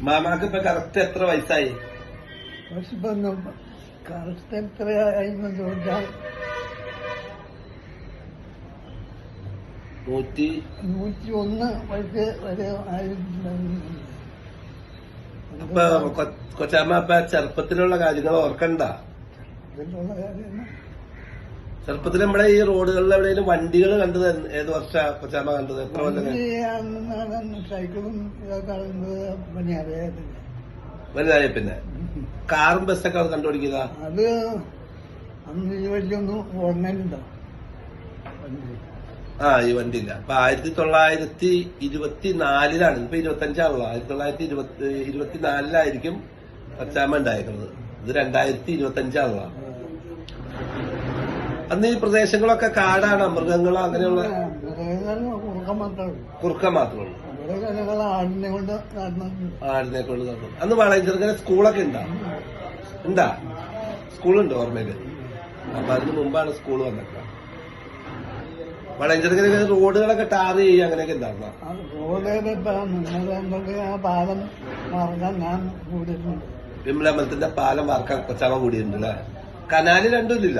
മാമാക്ക് ഇപ്പൊ കറക്റ്റ് എത്ര വയസ്സായി? കറക്റ്റ് എത്രയായിരുന്നു ചോദിച്ചാൽ 101 വയസ്സ് വരെ ആയിരുന്നു. അപ്പൊ കൊച്ചാമ്മ ഇപ്പൊ ചെറുപ്പത്തിലുള്ള കാര്യങ്ങൾ ഓർക്കണ്ട? ചെറുപ്പത്തിൽ നമ്മുടെ ഈ റോഡുകളിൽ എവിടെയെങ്കിലും വണ്ടികൾ കണ്ടത് ഏത് വർഷ കൊച്ചാമ്മ കണ്ടത്? എത്ര കൊല്ലം? സൈക്കിളും വലുതായ പിന്നെ കാറും ബസ്സൊക്കെ കണ്ടുപിടിക്കുക? അത് അന്ന് ഈ വലിയൊന്നും ഓർമ്മയിലുണ്ടോ? ഈ വണ്ടിയില്ല. അപ്പൊ 1924 ഇപ്പൊ 25ആണല്ലോ. 1924 കൊച്ചാമ്മ ഉണ്ടായിരിക്കുന്നത്. ഇത് 2025 അന്ന് ഈ പ്രദേശങ്ങളൊക്കെ കാടാണ്, മൃഗങ്ങളോ അങ്ങനെയുള്ള കുറുക്ക മാത്രമേ ഉള്ളൂ. ആടിനെ കൊണ്ട് നടന്നു. അന്ന് വളയഞ്ചെറുക്കനെ സ്കൂളൊക്കെ ഉണ്ടാ സ്കൂളുണ്ട് ഓർമ്മയില്. അപ്പൊ അതിന് മുമ്പാണ് സ്കൂൾ വന്നത്. വളയഞ്ചെറുക്കനെ റോഡുകളൊക്കെ ടാർ ചെയ്യുക അങ്ങനെയൊക്കെ ഉണ്ടായിരുന്ന? പാലം മാർഗം ഞാൻ കൂടിയിട്ടുണ്ട്. വിമലമ്പലത്തിന്റെ പാലം വാർക്കാൻ കൊച്ചാമ്മ കൂടിയിട്ടുണ്ട് അല്ലെ? കനാല് രണ്ടും ഇല്ല.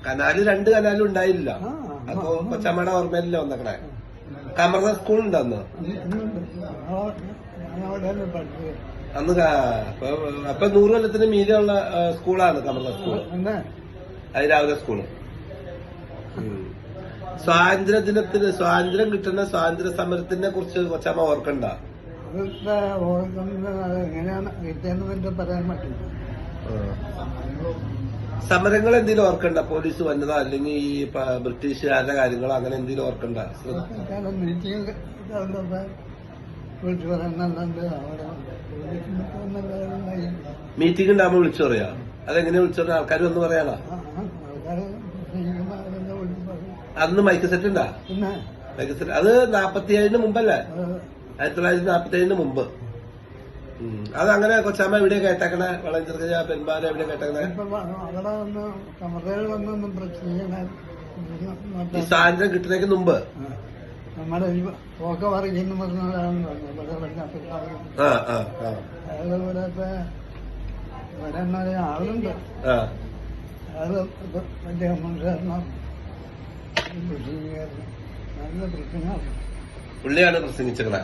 കനാല് 2 കനാലും ഉണ്ടായില്ല. അപ്പൊ കൊച്ചമ്മയുടെ ഓർമ്മയിലല്ലേ വന്നേക്കണേ. കമർന്ന സ്കൂളുണ്ട് അന്ന്. അന്ന് അപ്പൊ 100 കൊല്ലത്തിന് മീതിയുള്ള സ്കൂളാണ് കമർന്ന സ്കൂള്. അതിരാവിലെ സ്കൂള്. സ്വാതന്ത്ര്യ ദിനത്തിന് സ്വാതന്ത്ര്യം കിട്ടുന്ന സ്വാതന്ത്ര്യ സമരത്തിനെ കുറിച്ച് കൊച്ചമ്മ ഓർക്കണ്ട? എങ്ങനെയാണ് കിട്ടിയെന്ന് പറയാൻ പറ്റില്ല. സമരങ്ങൾ എന്തെങ്കിലും ഓർക്കണ്ട? പോലീസ് വന്നതോ അല്ലെങ്കിൽ ഈ ബ്രിട്ടീഷുകാരുടെ കാര്യങ്ങളോ അങ്ങനെ എന്തെങ്കിലും ഓർക്കണ്ട? മീറ്റിംഗ് ഉണ്ടാകുമ്പോ വിളിച്ചു പറയാ? അതെങ്ങനെയാ വിളിച്ചു പറയാ? ആൾക്കാർ വന്ന് പറയാണോ? അന്ന് മൈക്ക് സെറ്റ് ഉണ്ടാ? മൈക്ക് സെറ്റ് അത് 47 മുമ്പല്ലേ? 1947 മുമ്പ്. അതങ്ങനെ കൊച്ചാമ്മ എവിടെ കേട്ടേക്കണേ? വളയഞ്ചെറുക്കൻ പെരുമ്പാല എവിടെ കേട്ടേക്കണേ? ഈ സ്വാതന്ത്ര്യം കിട്ടുന്നതിന് മുമ്പ്. നമ്മുടെ പോക്ക പറയുന്ന പറഞ്ഞാണ് ആളുണ്ട്. അയാള് വലിയ മനുഷ്യരണം നല്ല പ്രശ്നങ്ങളാണ്. പുള്ളിയാണ് പ്രസംഗിച്ചേക്കണേ.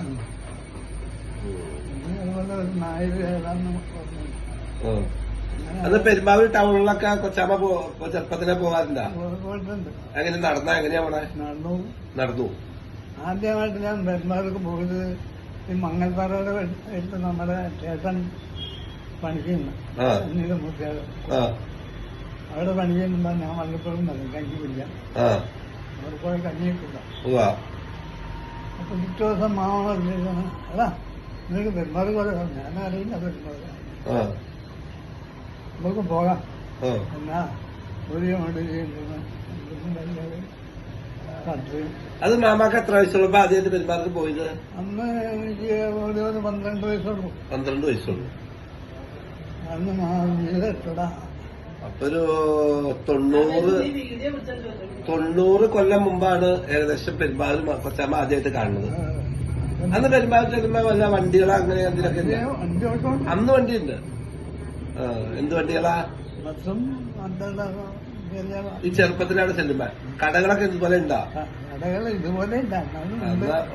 അത് പെരുമ്പാവൂർ ടൗണിലൊക്കെ കൊച്ചാമ്മ ചെറുപ്പത്തിനെ പോകാറുണ്ടാ? അങ്ങനെ നടന്ന എങ്ങനെയാ പോണേ? നടന്നു. ആദ്യമായിട്ട് ഞാൻ പെരുമ്പാവൂർക്ക് പോയത് ഈ മംഗൽപ്പാറയുടെ അടുത്ത് നമ്മുടെ ചേട്ടൻ പണിക്കുന്നു. അവിടെ പണി ചെയ്യുമ്പോ ഞാൻ വല്ലപ്പോഴും പറയും കഞ്ഞി കുടിക്കാം. അവിടെ പോയി കഞ്ഞി കിട്ടില്ല. അപ്പൊ പിറ്റേ ദിവസം മാമ പറഞ്ഞിരിക്കണം, അതാ നിങ്ങൾക്ക് പെരുമാറി പോലെ ഞാനറിയില്ല പെരുമാറി നമുക്ക് പോകാം എന്നാ ഒരു അത് മാമാക്ക് എത്ര വയസ്സുള്ളപ്പോ ആദ്യമായിട്ട് പെരുമാർക്ക് പോയത്? അന്ന് എനിക്ക് ഒരു 12 വയസ്സുള്ളൂ. 12 വയസ്സുള്ളൂ. അന്ന് വീടെത്തടാ. അപ്പൊ ഒരു 90 കൊല്ലം മുമ്പാണ് ഏകദേശം പെരുമ്പാവൂർ കൊച്ചാമ്മ ആദ്യമായിട്ട് കാണുന്നത്. അന്ന് പെരുമ്പാവൂർ ചെല്ലുമ്പോ വല്ല വണ്ടികളോ അങ്ങനെ എന്തിനൊക്കെ? അന്ന് വണ്ടിയുണ്ട്. എന്ത് വണ്ടികളാ? ഈ ചെറുപ്പത്തിലാണ് ചെല്ലുമ്പോ കടകളൊക്കെ ഇതുപോലെ ഉണ്ടാ? കടകൾ ഇതുപോലെ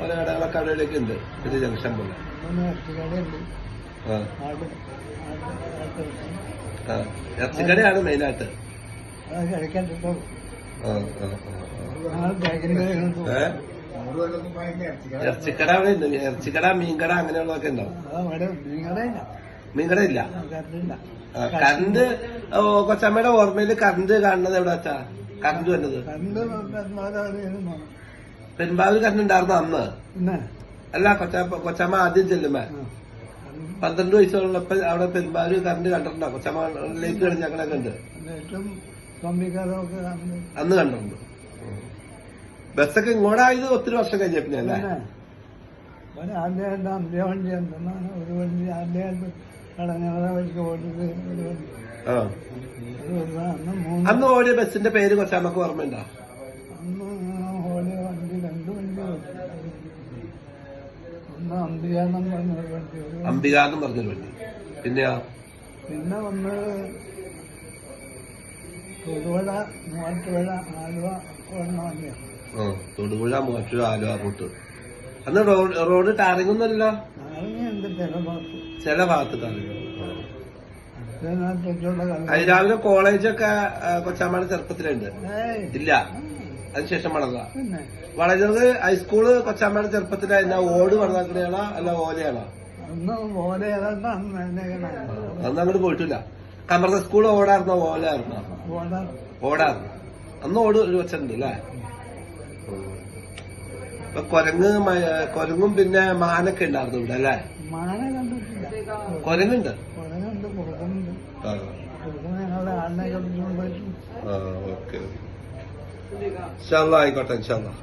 ഓരോ കടകളൊക്കെ അവിടെയൊക്കെ ഉണ്ട്. ഒരു ജംഗ്ഷൻ പോലെ. ഇറച്ചിക്കടയാണ് മെയിനായിട്ട്. ഇറച്ചിക്കട അവിടെ ഉണ്ട്. ഇറച്ചിക്കട, മീൻകട അങ്ങനെയുള്ളതൊക്കെ ഉണ്ടാവും. മീൻകട ഇല്ല. കറണ്ട് കൊച്ചമ്മയുടെ ഓർമ്മയില് കറണ്ട് കാണുന്നത് എവിടെ വെച്ചാ? കറണ്ട് വന്നത് പെരുമ്പാവൂർ കറണ്ട് ഉണ്ടായിരുന്നു അന്ന്? അല്ല കൊച്ചമ്മ ആദ്യം ചെല്ലുമ്പോ 12 വയസ്സുള്ളപ്പോ അവിടെ പെരുമ്പാവൂർ കറണ്ട് കണ്ടിട്ടുണ്ടോ? കൊച്ചമ്മയിലേക്ക് കഴിഞ്ഞൊക്കെ ഉണ്ട്. അന്ന് കണ്ടിട്ടുണ്ട്. ബസ്സൊക്കെ ഇങ്ങോട്ടായത് ഒത്തിരി വർഷം കഴിഞ്ഞ പിന്നെ അല്ലേ? ആദ്യമായിട്ട് അന്ത്യവണ്ടി ഒരു വണ്ടി ആദ്യമായിട്ട് കടഞ്ഞ വഴിക്ക് ഓടിയത് ഒരു വണ്ടി. അന്ന് ഓടിയ ബസ്സിന്റെ പേര് കൊച്ചാമ്മക്ക് ഓർമ്മയുണ്ടോ? അന്ന് ഓടിയ വണ്ടി 2 വണ്ടി. ഒന്ന് അമ്പികാനം പറഞ്ഞൊരു വണ്ടി അംബികാന്ന് പറഞ്ഞൊരു വണ്ടി. പിന്നെയോ? പിന്നെ വന്ന് തൊടുപുഴ മൂവാറ്റുപുഴ ആലുവ വന്ന വണ്ടിയാണ്. തൊടുപുഴ മൂവാറ്റുപുഴ ആലുവ റൂട്ട്. അന്ന് റോഡ് ടാറിംഗ് ഒന്നുമല്ലോ? അറിഞ്ഞുണ്ട് ചില ഭാഗത്ത്. ചില ഭാഗത്ത് ടാറിംഗ്. തെറ്റുള്ള രാവിലെ കോളേജൊക്കെ കൊച്ചാമ്മയുടെ ചെറുപ്പത്തിലുണ്ട്. ഏയ് ഇല്ല, അതിനുശേഷം വളർന്ന. പിന്നെ വളരുന്നത് ഹൈസ്കൂള് കൊച്ചാമ്മയുടെ ചെറുപ്പത്തിലായിരുന്ന ഓട് വളർന്നയാണോ അല്ല ഓലയാണോ? അന്ന് പോലെ ഏതാണ്ട് അന്ന് അന്ന് അങ്ങോട്ട് പോയിട്ടില്ല. കമർന്ന സ്കൂൾ ഓടായിരുന്നോ ഓലായിരുന്നോ? ഓടായിരുന്നു. അന്ന് ഓട് ഒരു വച്ചുണ്ട് അല്ലേ? ഇപ്പൊ കൊരങ്ങും പിന്നെ മാനൊക്കെ ഉണ്ടായിരുന്നു ഇവിടെ അല്ലേ? മാന കണ്ടിട്ടില്ല. കൊരങ്ങുണ്ട്. കുരങ്ങുണ്ട്, കുറുക്കുന്നുണ്ട്. കുറുക്കൻ ഞങ്ങളുടെ ആടിനെ കണ്ടിട്ടുണ്ട്. ഓക്കെ. ഇൻഷാ അല്ലാഹ് ആയിക്കോട്ടെ. ഇൻഷാ അല്ലാഹ്.